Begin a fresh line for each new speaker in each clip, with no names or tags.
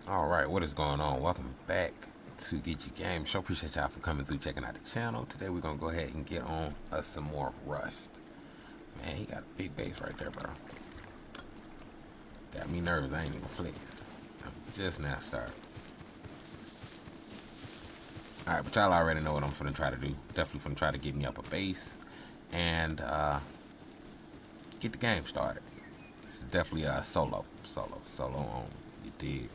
Alright, what is going on? Welcome back to Get Your Game Show. Appreciate y'all for coming through, checking out the channel. Today we're gonna go ahead and get on some more Rust. Man, he got a big base right there, bro. Got me nervous, I ain't even flex. I'm just now starting. Alright, but y'all already know what I'm finna try to do. Definitely finna try to get me up a base and get the game started. This is definitely a solo on, you dig?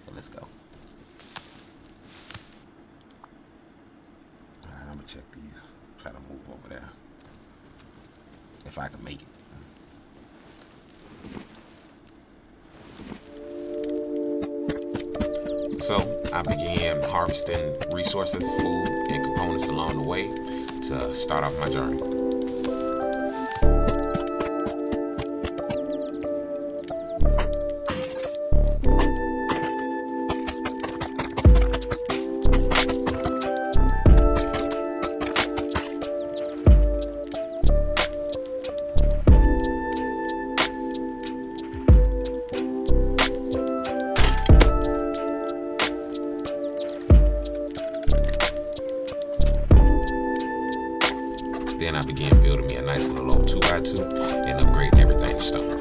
But let's go. Alright, I'm gonna check these. Try to move over there. If I can make it. So I began harvesting resources, food, and components along the way to start off my journey. Then I began building me a nice little old 2x2 and upgrading everything to stone.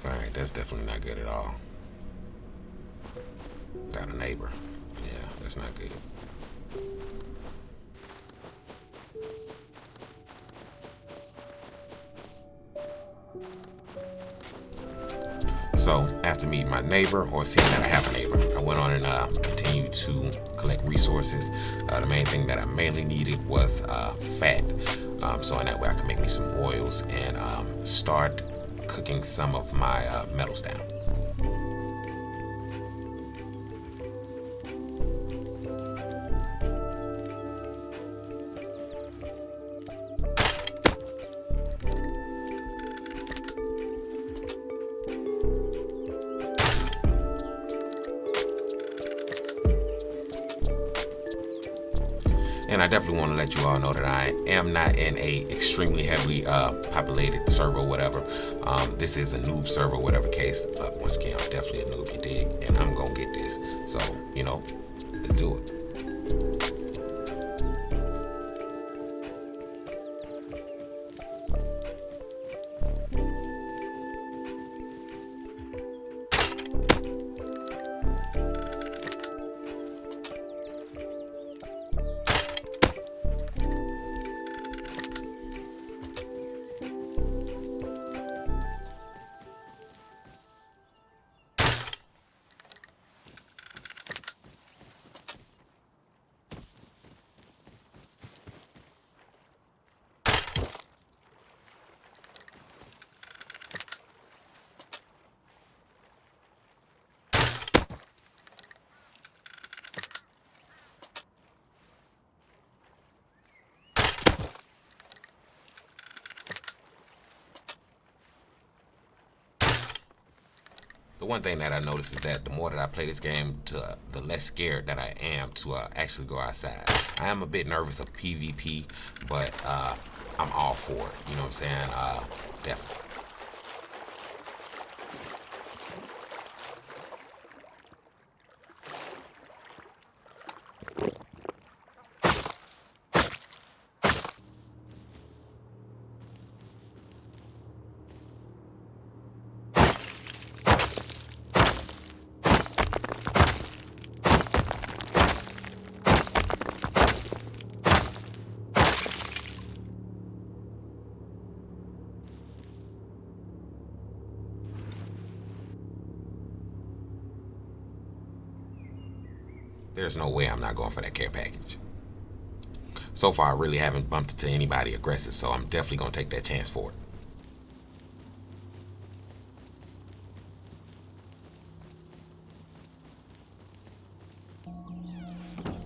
Alright, that's definitely not good at all. Got a neighbor. Yeah, that's not good. So after meeting my neighbor, or seeing that I have a neighbor, I went on and continued to collect resources. The main thing that I mainly needed was fat. So in that way I can make me some oils and start cooking some of my metals down. And I definitely want to let you all know that I am not in a extremely heavily populated server or whatever. This is a noob server, whatever case. Once again, I'm definitely a noob, you dig? And I'm going to get this. So, you know, let's do it. The one thing that I noticed is that the more that I play this game, the less scared that I am to actually go outside. I am a bit nervous of PvP, but I'm all for it. You know what I'm saying? Definitely. There's no way I'm not going for that care package. So far, I really haven't bumped into anybody aggressive, so I'm definitely going to take that chance for it.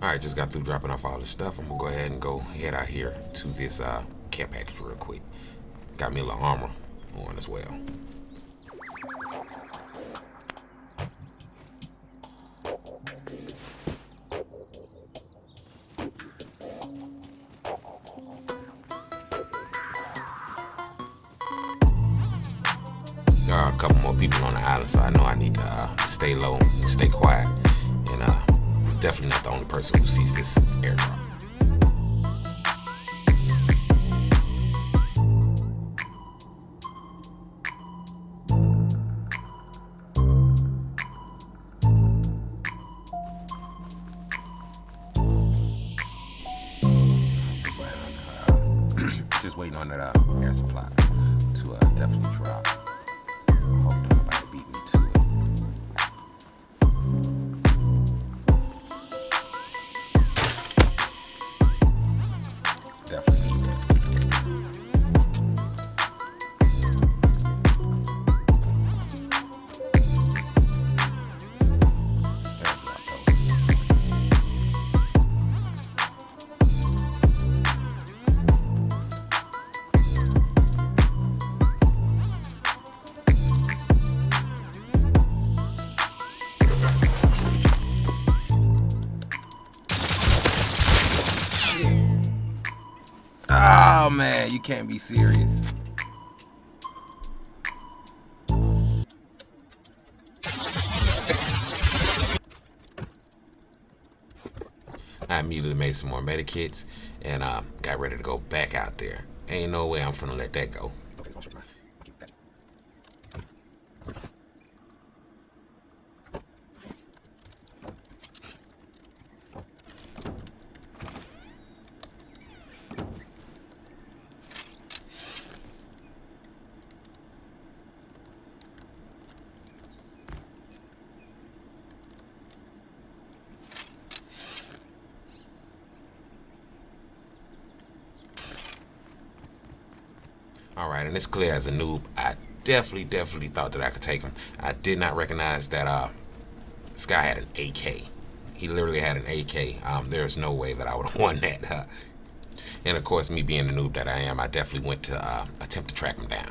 Alright, just got through dropping off all this stuff. I'm going to go ahead and head out here to this care package real quick. Got me a little armor on as well. There are a couple more people on the island, so I know I need to stay low, stay quiet, and I'm definitely not the only person who sees this airdrop. Just waiting on that air supply to definitely drop. Hope nobody beat me to it. Definitely need that. Oh man, you can't be serious. I immediately made some more medikits and got ready to go back out there. Ain't no way I'm finna let that go. Alright, and it's clear as a noob, I definitely thought that I could take him. I did not recognize that this guy had an AK. He literally had an AK. There's no way that I would have won that. And of course, me being the noob that I am, I definitely went to attempt to track him down.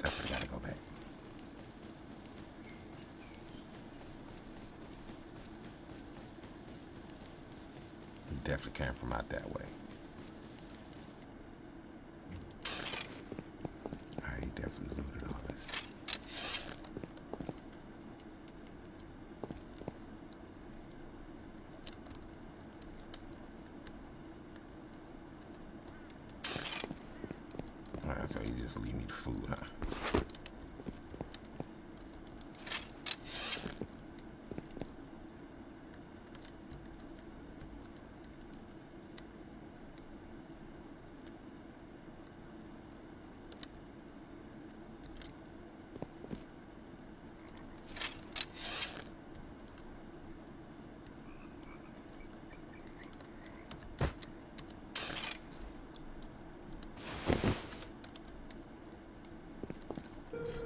Definitely gotta go back. He definitely came from out that way. Alright, he definitely looted all this. Alright, so he just leave me the food, huh?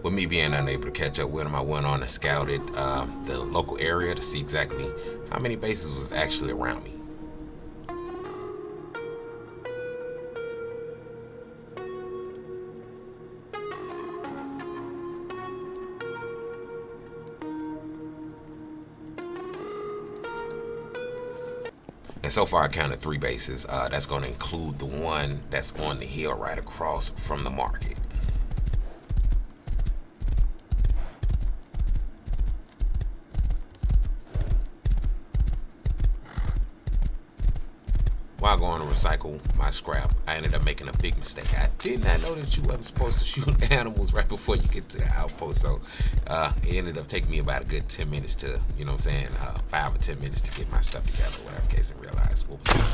With me being unable to catch up with him, I went on and scouted the local area to see exactly how many bases was actually around me. And so far I counted 3 bases. That's going to include the one that's on the hill right across from the market. While going to recycle my scrap, I ended up making a big mistake. I did not know that you wasn't supposed to shoot animals right before you get to the outpost. So it ended up taking me about a good 10 minutes to, you know what I'm saying, 5 or 10 minutes to get my stuff together, whatever case, and realize what was going on.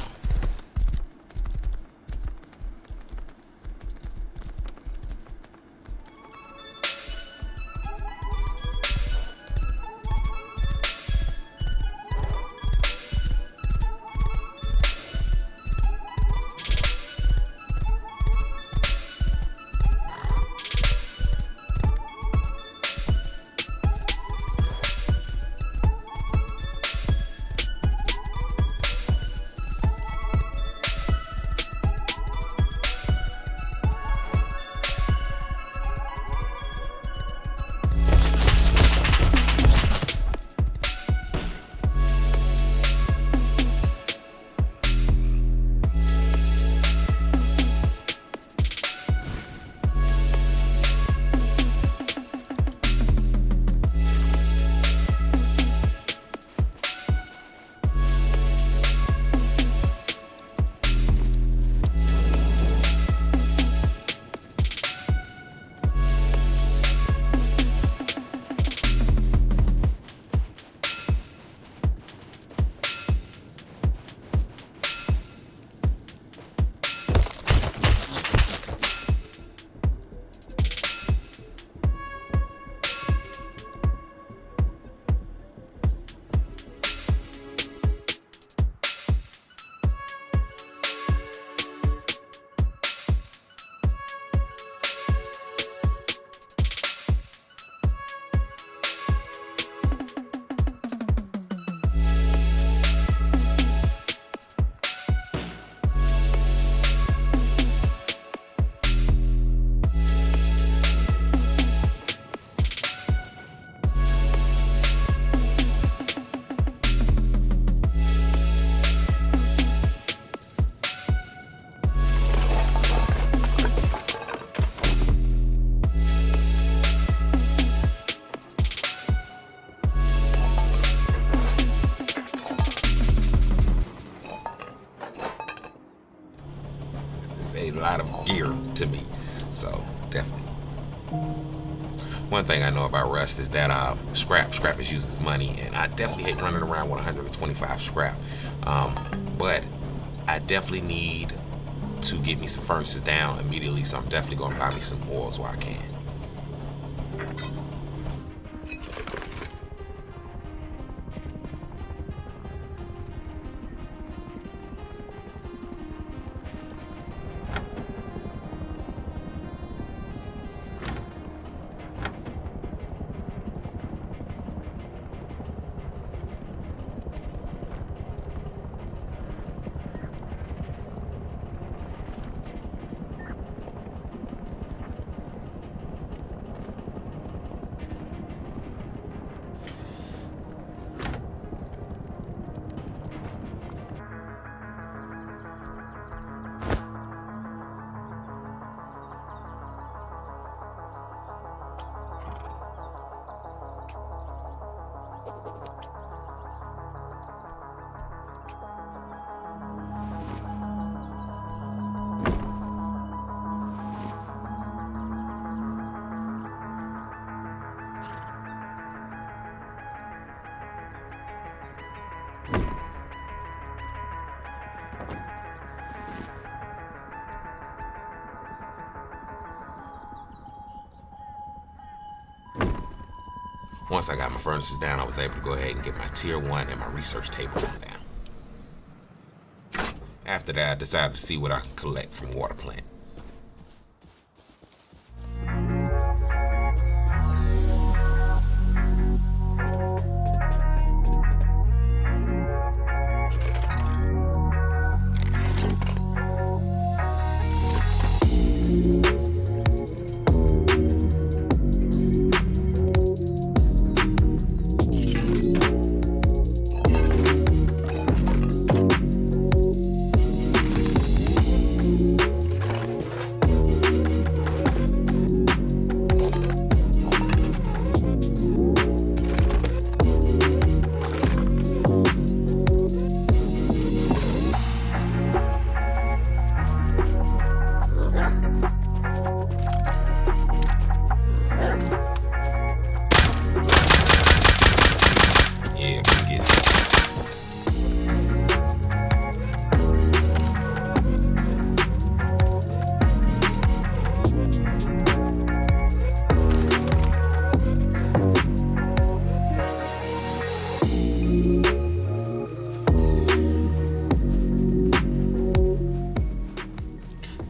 a lot of gear to me. So definitely. One thing I know about Rust is that scrap is used as money, and I definitely hate running around with 125 scrap. But I definitely need to get me some furnaces down immediately, so I'm definitely going to buy me some oils while I can. Once I got my furnaces down, I was able to go ahead and get my tier 1 and my research table down. After that, I decided to see what I can collect from water plant.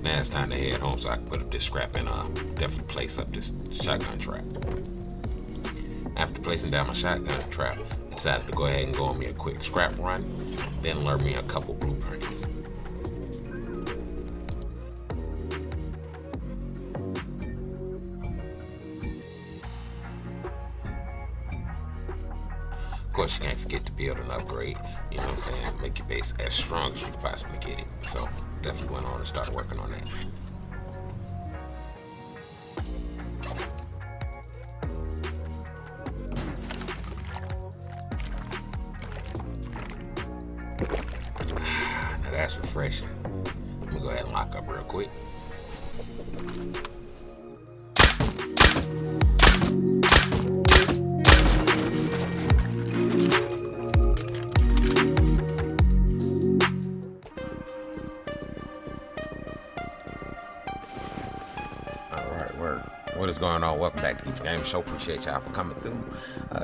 Now it's time to head home so I can put up this scrap and definitely place up this shotgun trap. After placing down my shotgun trap, I decided to go ahead and go on me a quick scrap run, then learn me a couple blueprints. Of course, you can't forget to build and upgrade, you know what I'm saying? Make your base as strong as you can possibly get it. So definitely went on and started working on that. Now that's refreshing. Let me go ahead and lock up real quick. What is going on? Welcome back to Each Game Show. Appreciate y'all for coming through,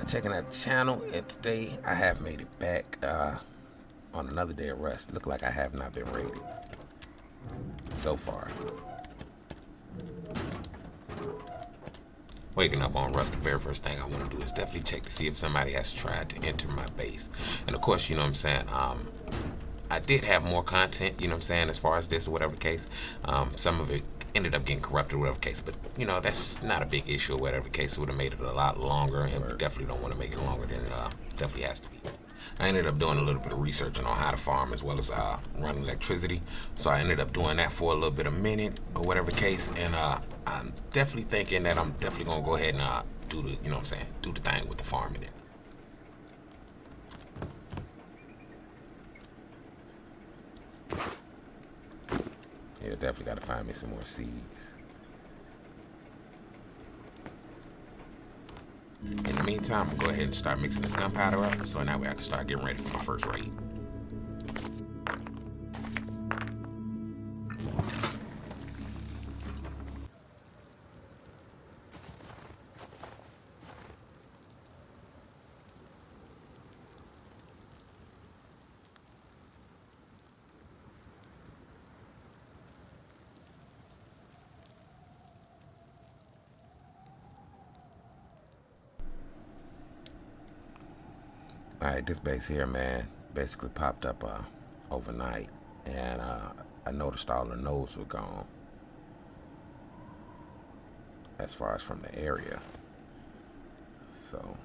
checking out the channel. And today I have made it back on another day of Rust. Look like I have not been raided so far. Waking up on Rust, the very first thing I want to do is definitely check to see if somebody has tried to enter my base. And of course, you know what I'm saying, I did have more content, you know what I'm saying, as far as this or whatever case. Some of it ended up getting corrupted or whatever case, but you know, that's not a big issue or whatever case. It would have made it a lot longer, and we definitely don't want to make it longer than it definitely has to be. I ended up doing a little bit of researching on how to farm as well as run electricity, so I ended up doing that for a little bit a minute or whatever case, and I'm definitely thinking that I'm definitely gonna go ahead and do the, you know what I'm saying, do the thing with the farming it. Yeah, definitely got to find me some more seeds. In the meantime, I'm gonna go ahead and start mixing this gunpowder up so now I can start getting ready for my first raid. Alright, this base here, man, basically popped up overnight, and I noticed all the nodes were gone as far as from the area. So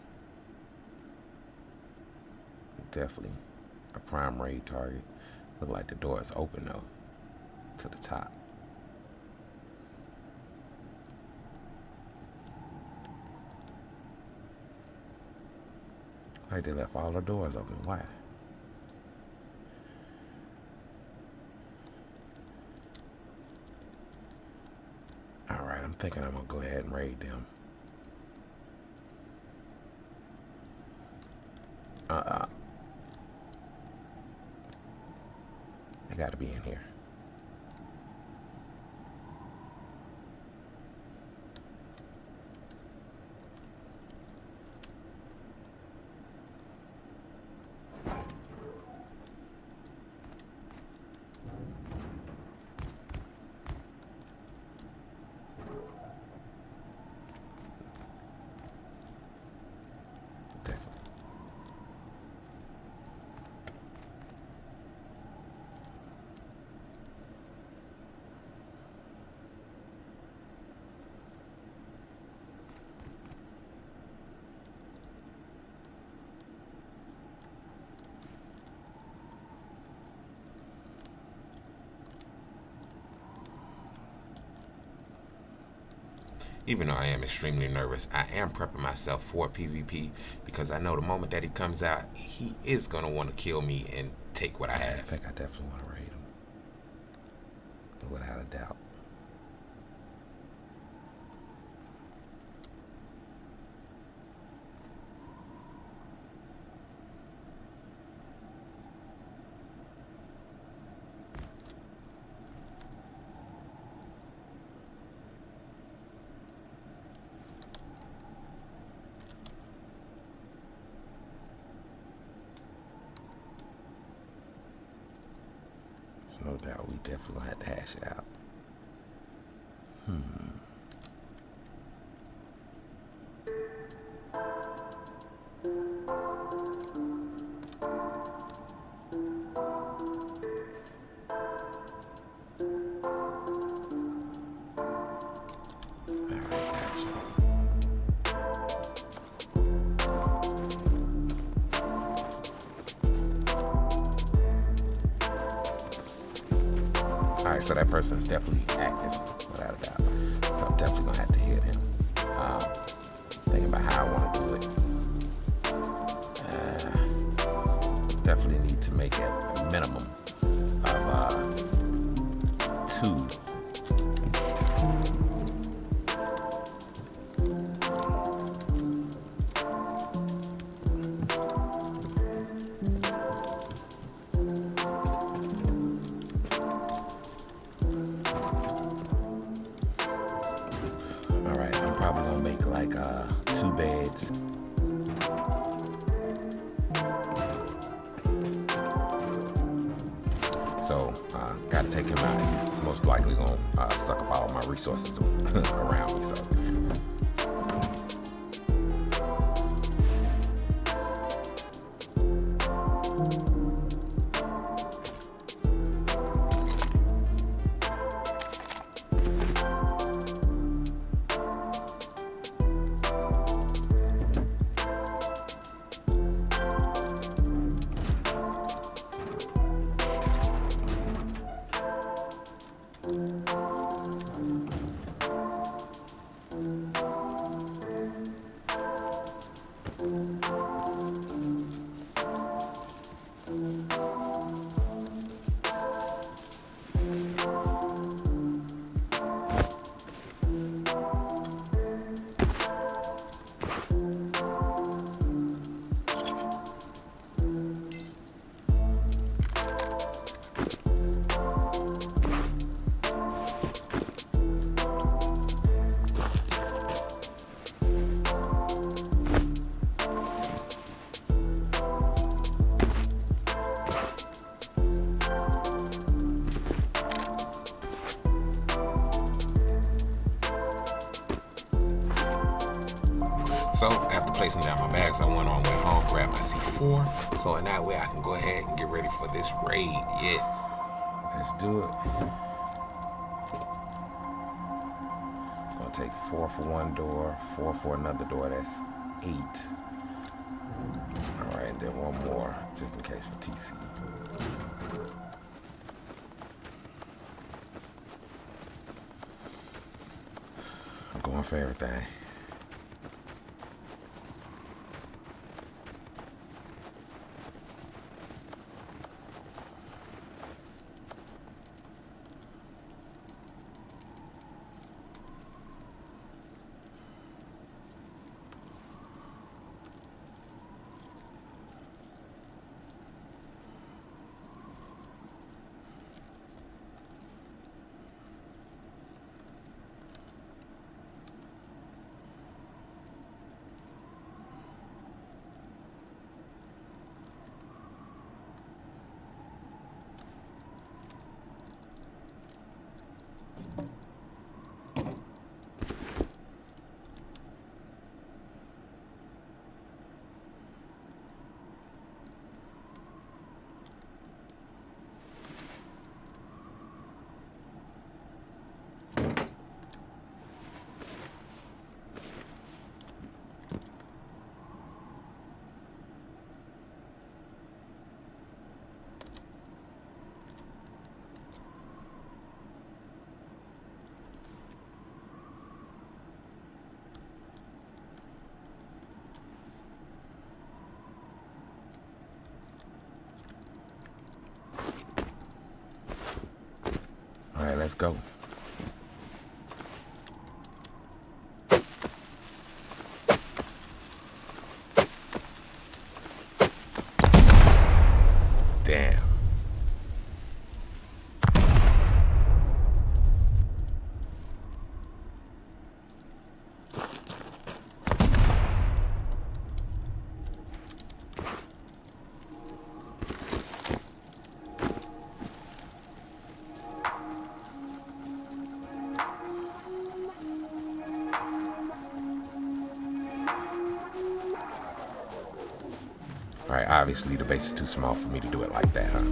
definitely a prime raid target. Look like the door is open though to the top. Like they left all the doors open. Why? Alright, I'm thinking I'm gonna go ahead and raid them. They gotta be in here. Even though I am extremely nervous, I am prepping myself for PvP because I know the moment that he comes out, he is going to want to kill me and take what I have. I think I definitely want to raid him, without a doubt. No doubt, we definitely gonna have to hash it out. Alright, so that person is definitely active, without a doubt. So I'm definitely gonna have to hit him. Thinking about how I want to do it. Definitely need to make it a minimum of 2. Probably gonna make like 2 beds. So gotta take him out. He's most likely gonna suck up all my resources around me. So So after placing down my bags, I went home, grabbed my C4. So in that way, I can go ahead and get ready for this raid. Yes.
Let's do it. Gonna take 4 for one door, 4 for another door. That's 8. All right, and then one more, just in case for TC. I'm going for everything. All right, let's go. Damn. All right, obviously the base is too small for me to do it like that, huh?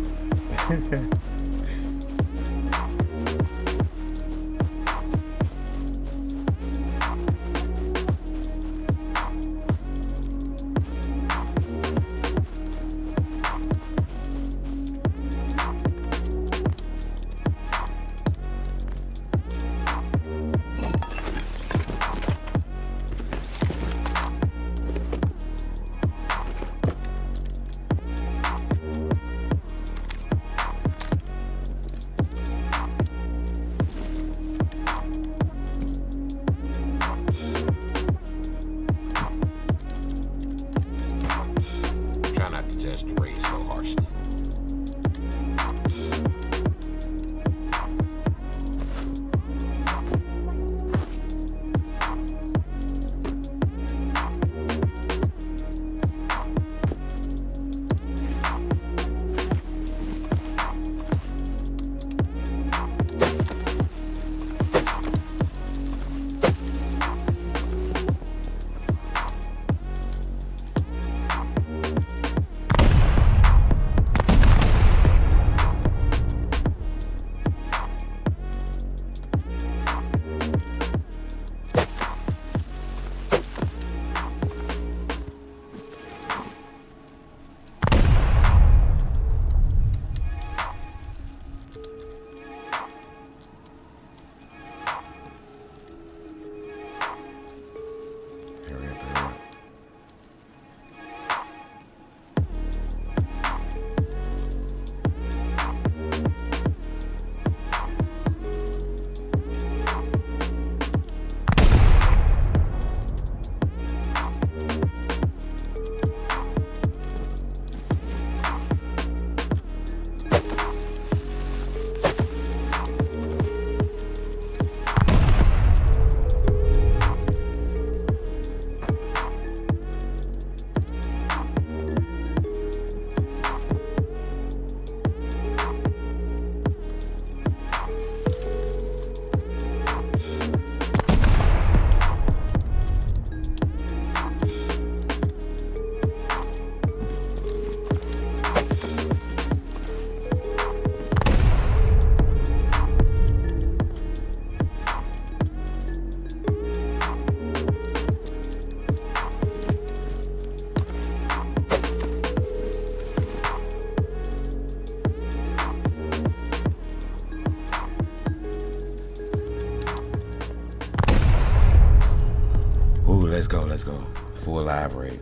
let's go, let's go. Full live raid.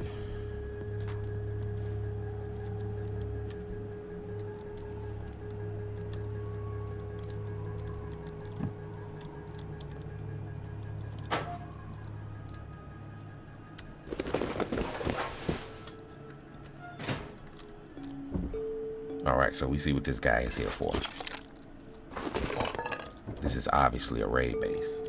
Alright, so we see what this guy is here for. This is obviously a raid base.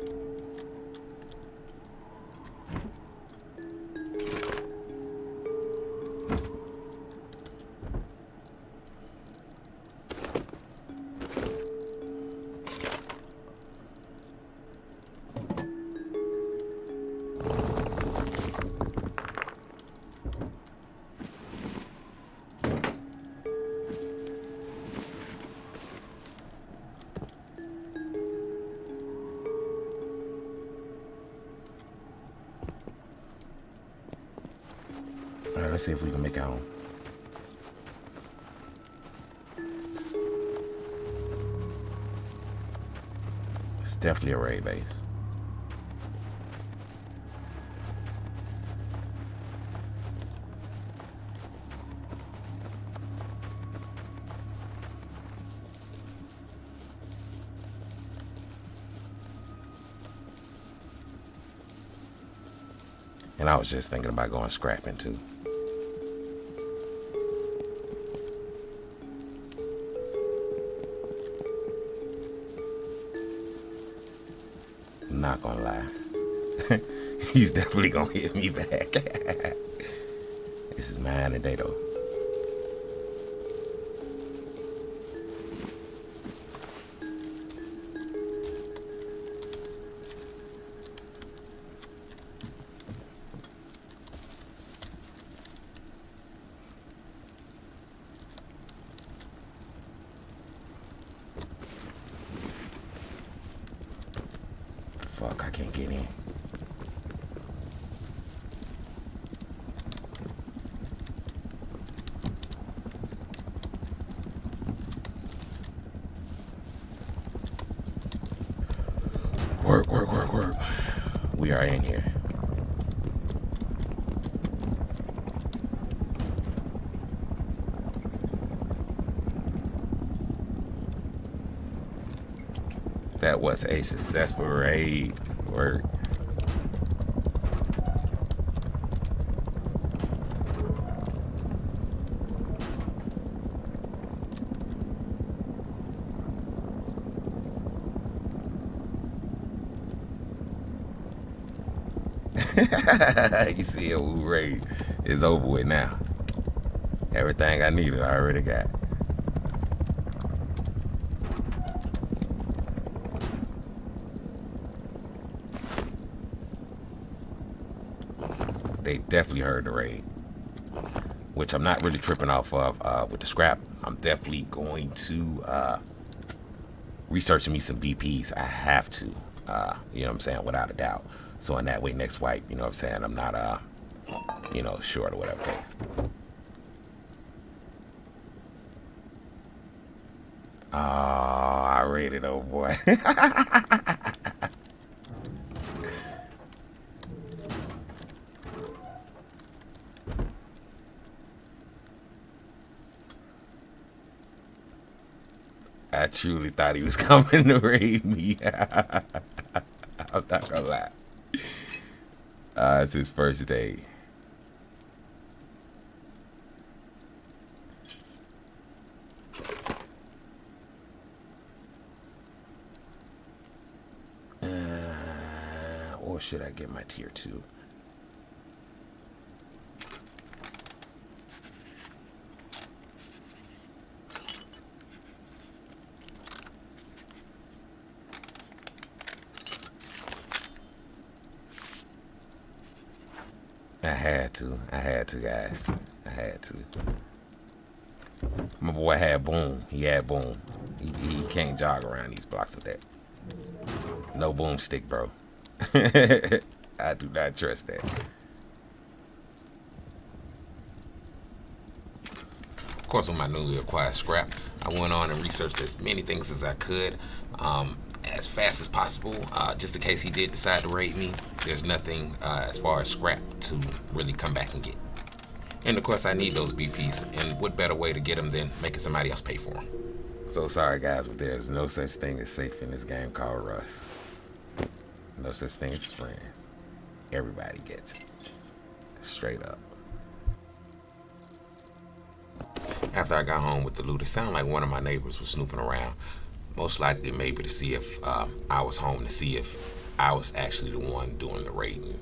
Alright, let's see if we can make our own. It's definitely a raid base. And I was just thinking about going scrapping too. Not gonna lie. He's definitely gonna hit me back. This is mine today though. Fuck, I can't get in. Work, work, work, work. We are in here. That was a successful raid. Work. You see a raid is over with now. Everything I needed, I already got. They definitely heard the raid, which I'm not really tripping off of with the scrap. I'm definitely going to research me some BPs. I have to, you know what I'm saying, without a doubt. So in that way, next wipe, you know what I'm saying, I'm not, you know, short or whatever case. Oh, I raided, oh boy. I truly thought he was coming to raid me. I'm not gonna lie. It's his first day. Or should I get my tier 2? I had to, guys. I had to. My boy had boom. He had boom. He can't jog around these blocks with that. No boomstick, bro. I do not trust that.
Of course, when my newly acquired scrap, I went on and researched as many things as I could. as fast as possible, just in case he did decide to raid me. There's nothing as far as scrap to really come back and get. And of course, I need those BPs, and what better way to get them than making somebody else pay for them?
So sorry guys, but there's no such thing as safe in this game called Rust. No such thing as friends. Everybody gets it. Straight up.
After I got home with the loot, it sounded like one of my neighbors was snooping around. Most likely maybe to see if I was home, to see if I was actually the one doing the raiding.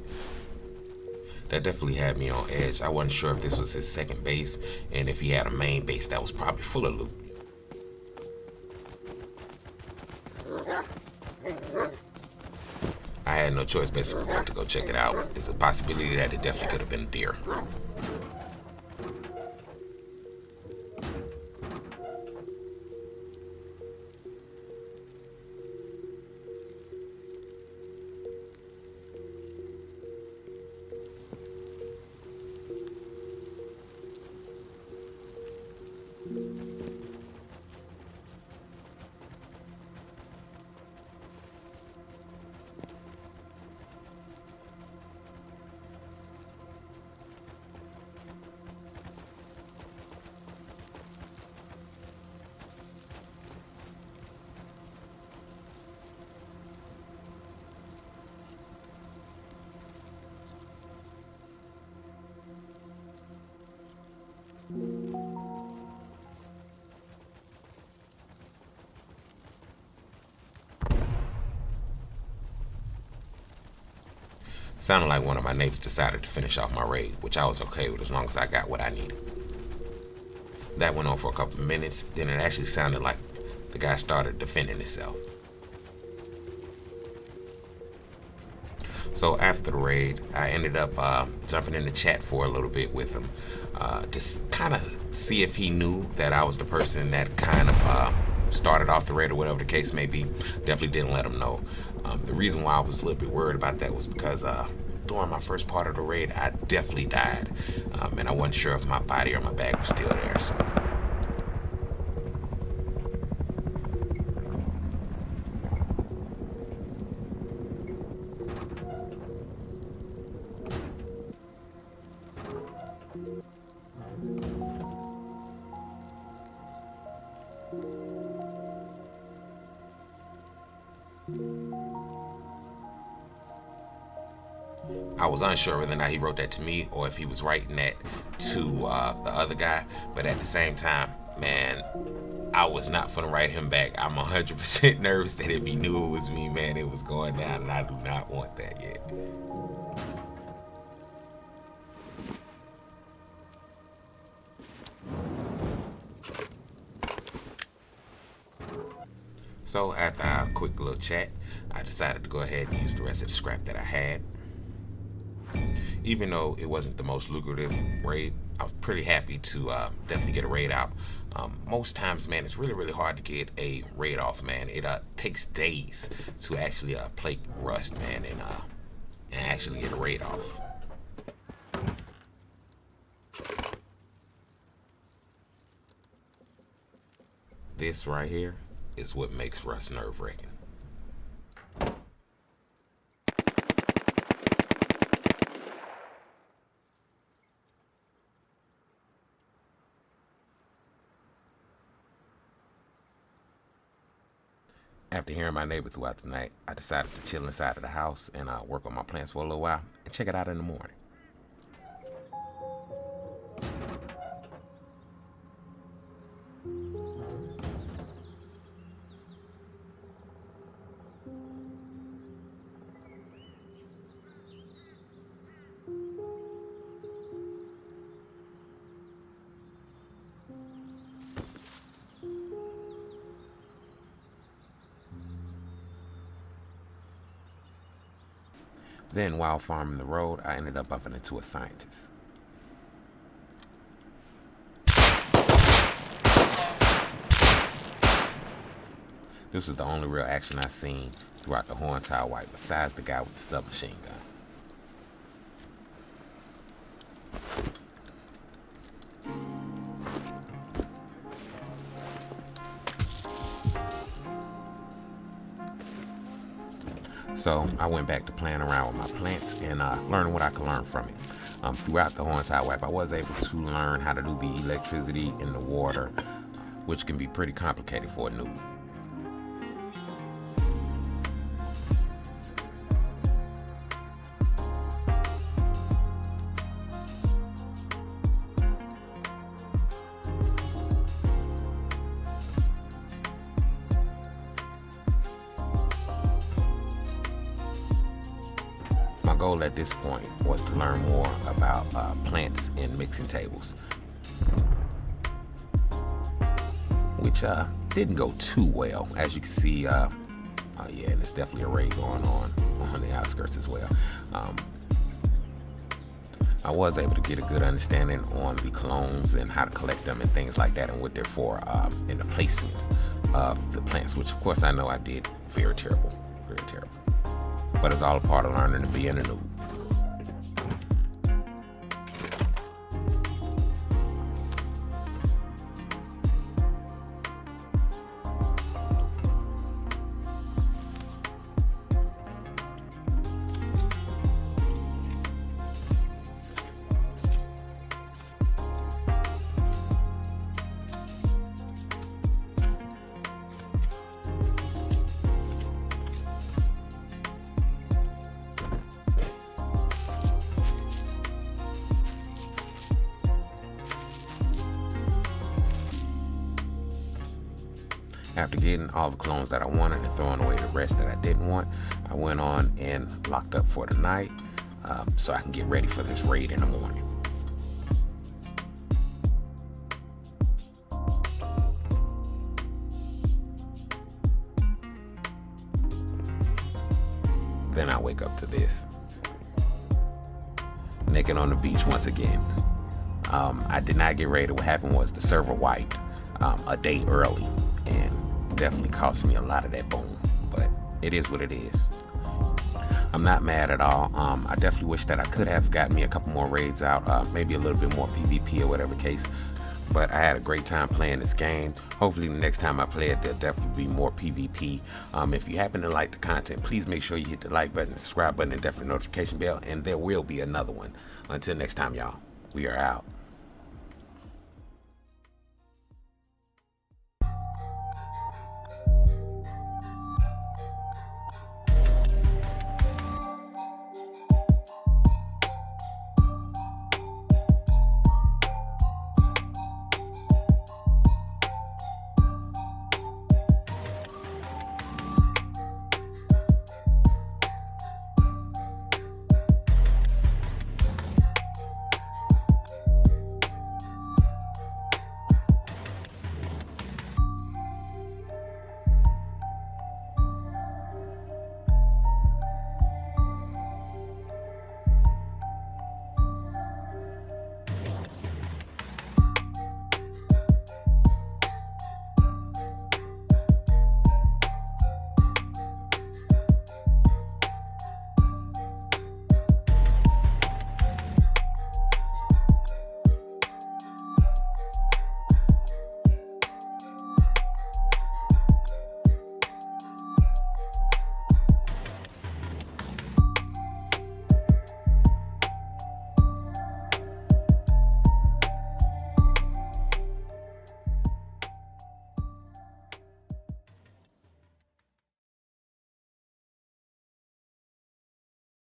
That definitely had me on edge. I wasn't sure if this was his second base, and if he had a main base that was probably full of loot. I had no choice basically but to go check it out. There's a possibility that it definitely could have been a deer. Sounded like one of my neighbors decided to finish off my raid, which I was okay with as long as I got what I needed. That went on for a couple of minutes, then it actually sounded like the guy started defending himself. So after the raid, I ended up jumping in the chat for a little bit with him to kind of see if he knew that I was the person that kind of started off the raid or whatever the case may be. Definitely didn't let him know. The reason why I was a little bit worried about that was because during my first part of the raid, I definitely died, and I wasn't sure if my body or my bag was still there. So. I was unsure whether or not he wrote that to me or if he was writing that to the other guy, but at the same time, man, I was not finna write him back. I'm 100% nervous that if he knew it was me, man, it was going down, and I do not want that yet. So after our quick little chat, I decided to go ahead and use the rest of the scrap that I had. Even though it wasn't the most lucrative raid, I was pretty happy to definitely get a raid out. Most times, man, it's really, really hard to get a raid off, man. It takes days to actually play Rust, man, and actually get a raid off. This right here is what makes Rust nerve-wracking. After hearing my neighbor throughout the night, I decided to chill inside of the house and work on my plans for a little while and check it out in the morning. Then, while farming the road, I ended up bumping into a scientist. This was the only real action I seen throughout the whole entire wipe, besides the guy with the submachine gun.
So I went back to playing around with my plants and learning what I could learn from it. Throughout the whole entire wipe, I was able to learn how to do the electricity in the water, which can be pretty complicated for a noob. My goal at this point was to learn more about plants and mixing tables, which didn't go too well. As you can see, yeah, and there's definitely a raid going on the outskirts as well. I was able to get a good understanding on the clones and how to collect them and things like that, and what they're for, in the placement of the plants, which of course I know I did very terrible. But it's all a part of learning to be a noob. After getting all the clones that I wanted and throwing away the rest that I didn't want, I went on and locked up for the night, so I can get ready for this raid in the morning. Then I wake up to this. Naked on the beach once again. I did not get raided. What happened was the server wiped a day early, and definitely cost me a lot of that boom, but it is what it is. I'm not mad at all. I definitely wish that I could have gotten me a couple more raids out, maybe a little bit more PvP or whatever case, but I had a great time playing this game. Hopefully the next time I play it, there'll definitely be more PvP. If you happen to like the content, please make sure you hit the like button, the subscribe button, and definitely notification bell, and there will be another one. Until next time, y'all, we are out.